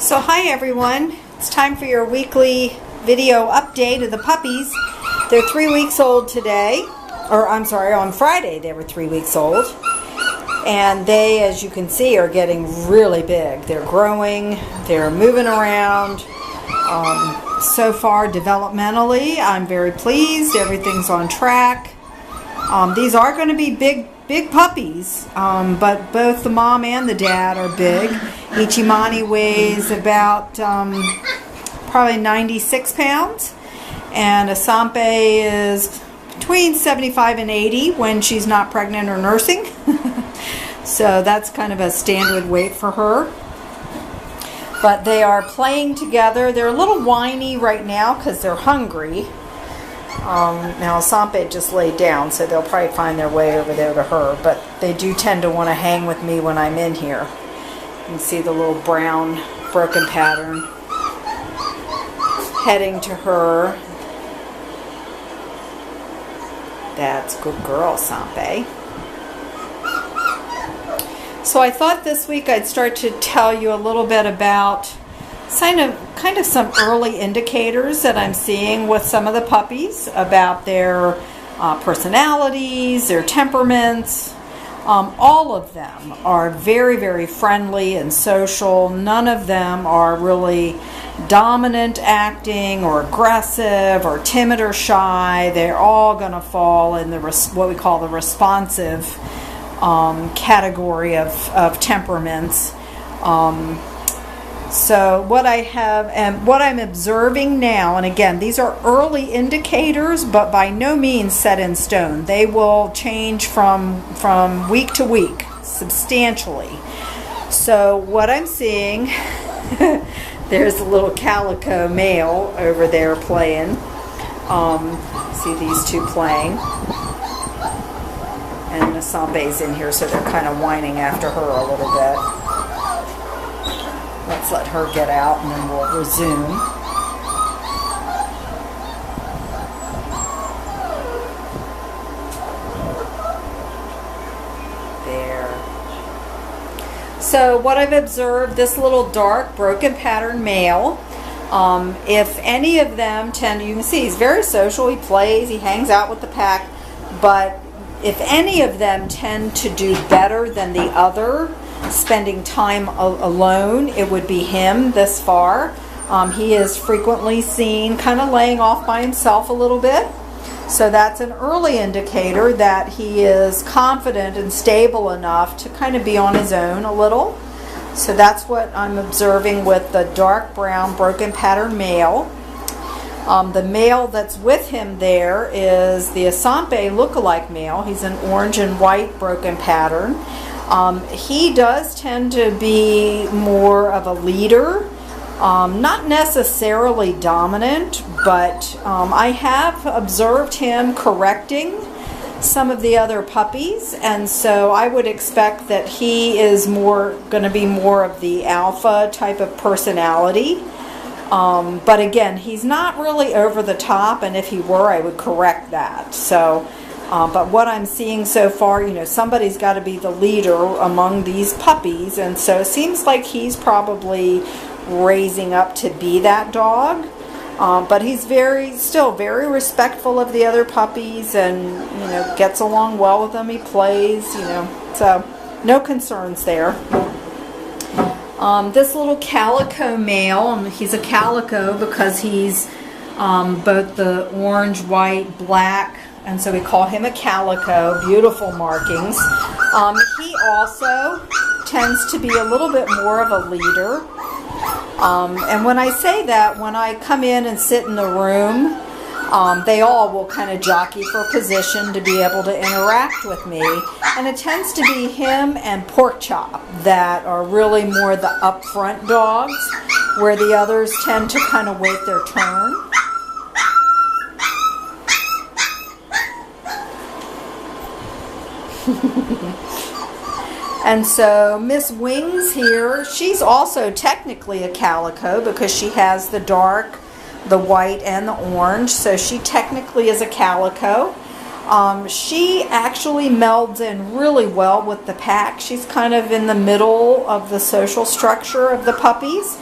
So hi everyone, it's time for your weekly video update of the puppies. They're 3 weeks old today, or I'm sorry, on Friday they were 3 weeks old. And they, as you can see, are getting really big. They're growing, they're moving around. So far developmentally, I'm very pleased. Everything's on track. These are going to be big puppies, but both the mom and the dad are big. Ichimani weighs about probably 96 pounds, and Asanpi is between 75 and 80 when she's not pregnant or nursing. So that's kind of a standard weight for her. But they are playing together. They're a little whiny right now because they're hungry. Now Asanpi just laid down, so they'll probably find their way over there to her, but they do tend to want to hang with me when I'm in here. You can see the little brown broken pattern heading to her. That's a good girl, Asanpi. So I thought this week I'd start to tell you a little bit about kind of some early indicators that I'm seeing with some of the puppies about their personalities, their temperaments. All of them are very, very friendly and social. None of them are really dominant acting or aggressive or timid or shy. They're all going to fall in the what we call the responsive category of temperaments. So what I have and what I'm observing now, and again, these are early indicators, but by no means set in stone. They will change from week to week substantially. So what I'm seeing, there's a little calico male over there playing. See these two playing. And Asanpi's in here, so they're kind of whining after her a little bit. Let's let her get out and then we'll resume. There. So what I've observed, this little dark broken pattern male, if any of them tend, you can see he's very social, he plays, he hangs out with the pack, but if any of them tend to do better than the other, spending time alone, it would be him this far. He is frequently seen kind of laying off by himself a little bit. So that's an early indicator that he is confident and stable enough to kind of be on his own a little. So that's what I'm observing with the dark brown broken pattern male. The male that's with him there is the Asanpi lookalike male. He's an orange and white broken pattern. He does tend to be more of a leader, not necessarily dominant, but I have observed him correcting some of the other puppies, and so I would expect that he is going to be more of the alpha type of personality. But again, he's not really over the top, and if he were, I would correct that. So, but what I'm seeing so far, you know, somebody's got to be the leader among these puppies, and so it seems like he's probably raising up to be that dog. But he's still very respectful of the other puppies, and you know, gets along well with them. He plays, you know, so no concerns there. This little calico male, he's a calico because he's both the orange, white, black, and so we call him a calico. Beautiful markings. He also tends to be a little bit more of a leader. And when I say that, when I come in and sit in the room, they all will kind of jockey for position to be able to interact with me. And it tends to be him and Pork Chop that are really more the upfront dogs, where the others tend to kind of wait their turn. And so Miss Wings here, she's also technically a calico because she has the dark, the white, and the orange, so she technically is a calico. She actually melds in really well with the pack. She's kind of in the middle of the social structure of the puppies.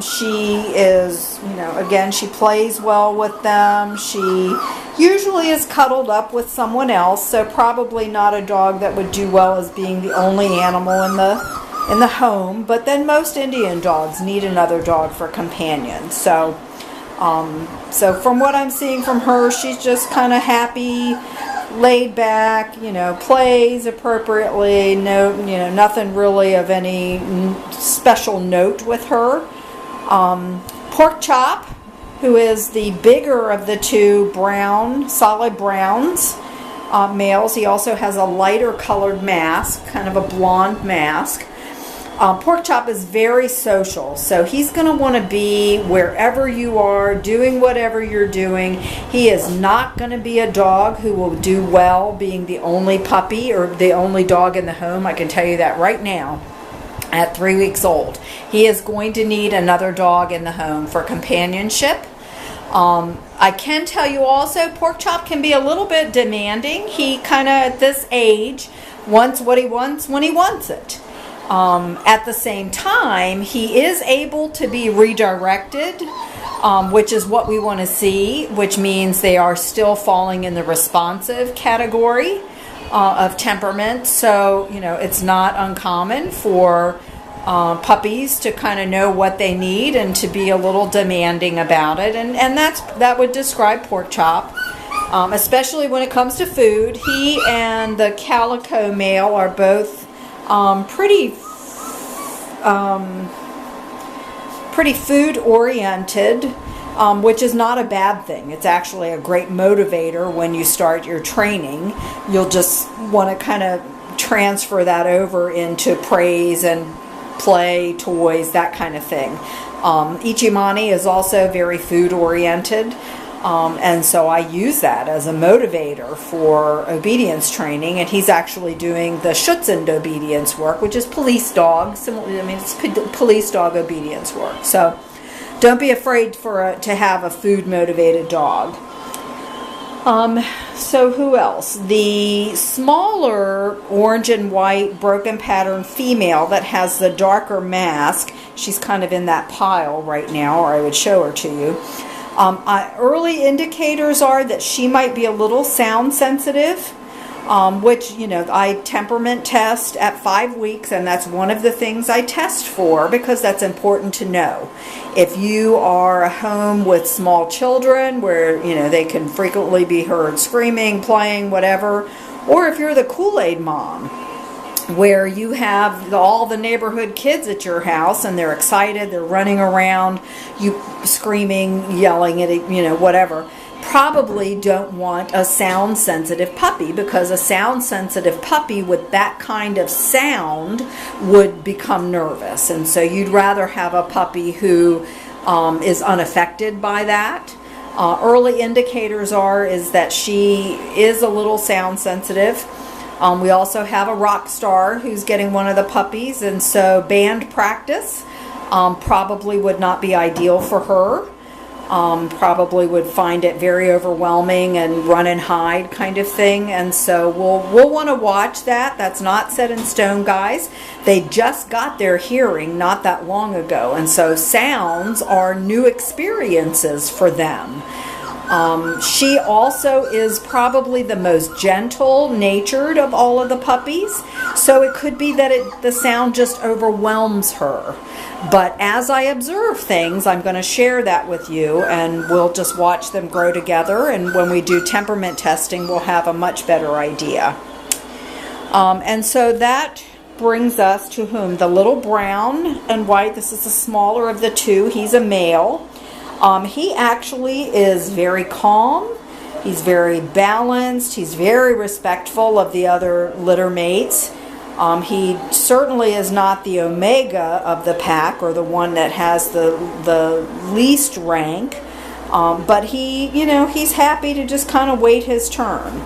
She is, you know, again, she plays well with them. She usually is cuddled up with someone else, so probably not a dog that would do well as being the only animal in the home. But then most Indian dogs need another dog for companion. So from what I'm seeing from her, she's just kind of happy, laid back, you know, plays appropriately. No, you know, nothing really of any special note with her. Pork Chop, who is the bigger of the two brown, solid browns, males. He also has a lighter colored mask, kind of a blonde mask. Pork Chop is very social, so he's going to want to be wherever you are, doing whatever you're doing. He is not going to be a dog who will do well being the only puppy or the only dog in the home. I can tell you that right now. At 3 weeks old, he is going to need another dog in the home for companionship. I can tell you also, Pork Chop can be a little bit demanding. He kind of, at this age, wants what he wants when he wants it. At the same time, he is able to be redirected, which is what we want to see, which means they are still falling in the responsive category of temperament. So, you know, it's not uncommon for puppies to kind of know what they need and to be a little demanding about it. And that would describe Pork Chop, especially when it comes to food. He and the Calico male are both pretty food oriented, which is not a bad thing. It's actually a great motivator when you start your training. You'll just want to kind of transfer that over into praise and play, toys, that kind of thing. Ichimani is also very food oriented. And so I use that as a motivator for obedience training, and he's actually doing the Schutzhund obedience work, which is police dog. Similarly, I mean, it's police dog obedience work. So don't be afraid to have a food motivated dog. So who else? The smaller orange and white broken pattern female that has the darker mask, she's kind of in that pile right now, or I would show her to you. Early indicators are that she might be a little sound sensitive, which, you know, I temperament test at 5 weeks, and that's one of the things I test for because that's important to know. If you are a home with small children where, you know, they can frequently be heard screaming, playing, whatever, or if you're the Kool-Aid mom, where you have all the neighborhood kids at your house and they're excited, they're running around, you screaming, yelling at it, you know, whatever, probably don't want a sound sensitive puppy, because a sound sensitive puppy with that kind of sound would become nervous. And so you'd rather have a puppy who is unaffected by that. Early indicators is that she is a little sound sensitive. We also have a rock star who's getting one of the puppies, and so band practice probably would not be ideal for her. Probably would find it very overwhelming and run and hide kind of thing, and so we'll want to watch that. That's not set in stone, guys. They just got their hearing not that long ago, and so sounds are new experiences for them. She also is probably the most gentle-natured of all of the puppies, so it could be that the sound just overwhelms her. But as I observe things, I'm going to share that with you, and we'll just watch them grow together, and when we do temperament testing, we'll have a much better idea. And so that brings us to whom? The little brown and white. This is the smaller of the two. He's a male. He actually is very calm. He's very balanced. He's very respectful of the other litter mates. He certainly is not the omega of the pack, or the one that has the least rank. But he's happy to just kind of wait his turn.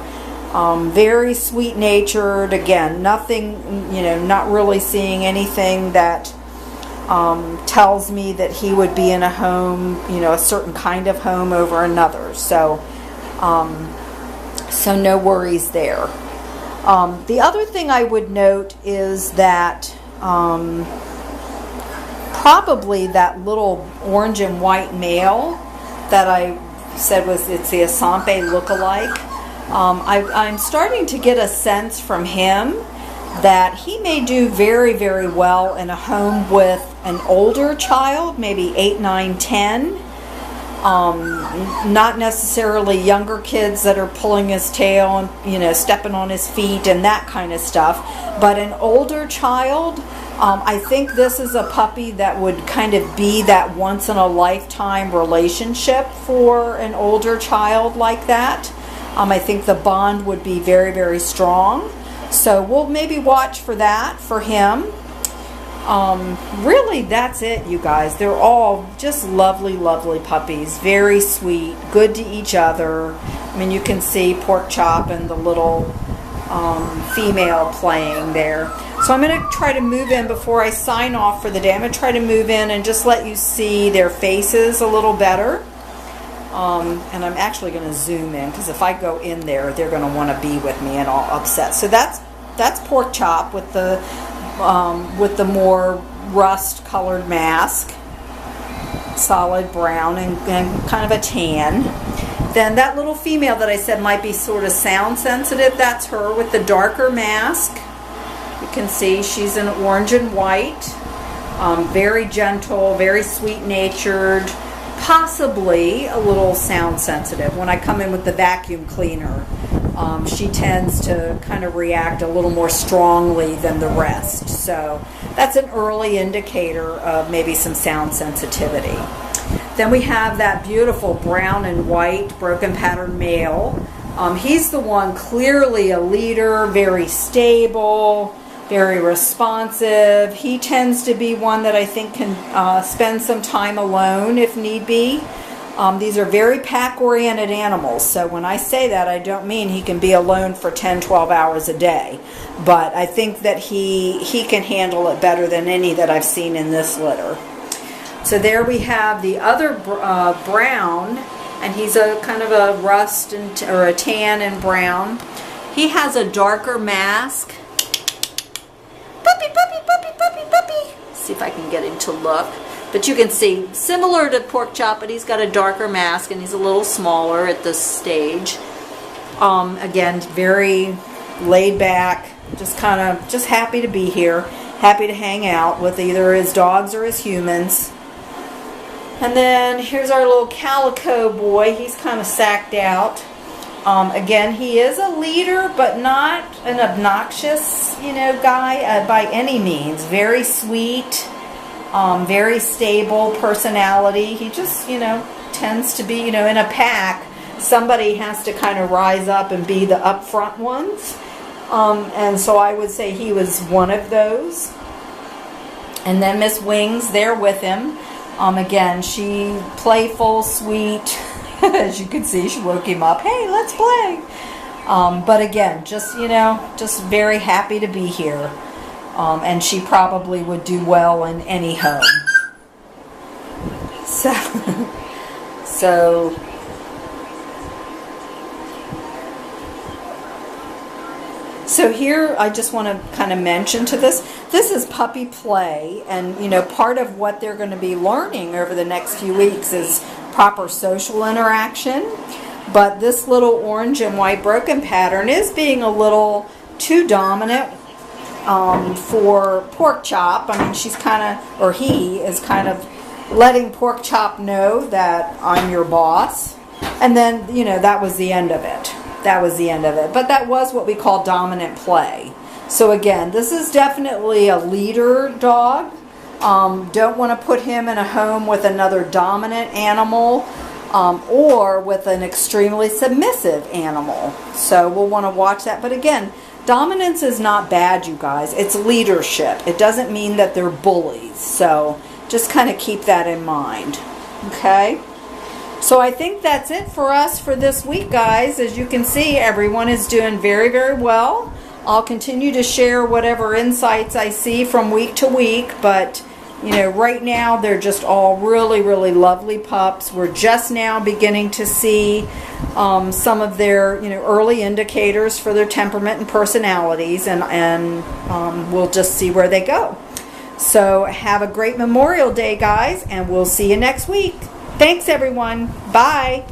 Very sweet-natured. Again, nothing, not really seeing anything that tells me that he would be in a home, a certain kind of home over another. So So no worries there. The other thing I would note is that probably that little orange and white male that I said it's the Asanpi look-alike. I'm starting to get a sense from him that he may do very, very well in a home with an older child, maybe 8, 9, 10. Not necessarily younger kids that are pulling his tail and, you know, stepping on his feet and that kind of stuff, but an older child. I think this is a puppy that would kind of be that once in a lifetime relationship for an older child like that. I think the bond would be very, very strong. So we'll maybe watch for that for him. Really, that's it, you guys. They're all just lovely, lovely puppies. Very sweet, good to each other. I mean, you can see Pork Chop and the little female playing there. So I'm going to try to move in before I sign off for the day. I'm going to try to move in and just let you see their faces a little better. And I'm actually going to zoom in, because if I go in there, they're going to want to be with me and all upset. So that's Pork Chop with the more rust-colored mask, solid brown and kind of a tan. Then that little female that I said might be sort of sound sensitive, that's her with the darker mask. You can see she's in orange and white, very gentle, very sweet-natured, possibly a little sound sensitive. When I come in with the vacuum cleaner, she tends to kind of react a little more strongly than the rest. So that's an early indicator of maybe some sound sensitivity. Then we have that beautiful brown and white broken pattern male. He's the one clearly a leader, very stable, very responsive. He tends to be one that I think can spend some time alone if need be. These are very pack-oriented animals, so when I say that, I don't mean he can be alone for 10, 12 hours a day. But I think that he can handle it better than any that I've seen in this litter. So there we have the other brown, and he's a kind of a rust or a tan and brown. He has a darker mask. Puppy, puppy, puppy, puppy, puppy. See if I can get him to look. But you can see, similar to Pork Chop, but he's got a darker mask and he's a little smaller at this stage. Again, very laid back, just happy to be here, happy to hang out with either his dogs or his humans. And then here's our little calico boy. He's kind of sacked out. Again, he is a leader, but not an obnoxious, guy by any means. Very sweet, very stable personality. He just, tends to be, in a pack, somebody has to kind of rise up and be the upfront ones. And so I would say he was one of those. And then Miss Wings there with him. Again, she playful, sweet. As you can see, she woke him up. Hey, let's play. But again, just very happy to be here. And she probably would do well in any home. So here I just want to kind of mention to this is puppy play, and part of what they're going to be learning over the next few weeks is proper social interaction. But this little orange and white broken pattern is being a little too dominant for Pork Chop. I mean, he is kind of letting Pork Chop know that I'm your boss. And then, that was the end of it. But that was what we call dominant play. So again, this is definitely a leader dog. Don't want to put him in a home with another dominant animal or with an extremely submissive animal. So we'll want to watch that. But again, dominance is not bad, you guys. It's leadership. It doesn't mean that they're bullies. So just kind of keep that in mind. Okay? So I think that's it for us for this week, guys. As you can see, everyone is doing very, very well. I'll continue to share whatever insights I see from week to week, but right now they're just all really, really lovely pups. We're just now beginning to see some of their early indicators for their temperament and personalities, and we'll just see where they go. So have a great Memorial Day, guys, and we'll see you next week. Thanks, everyone. Bye.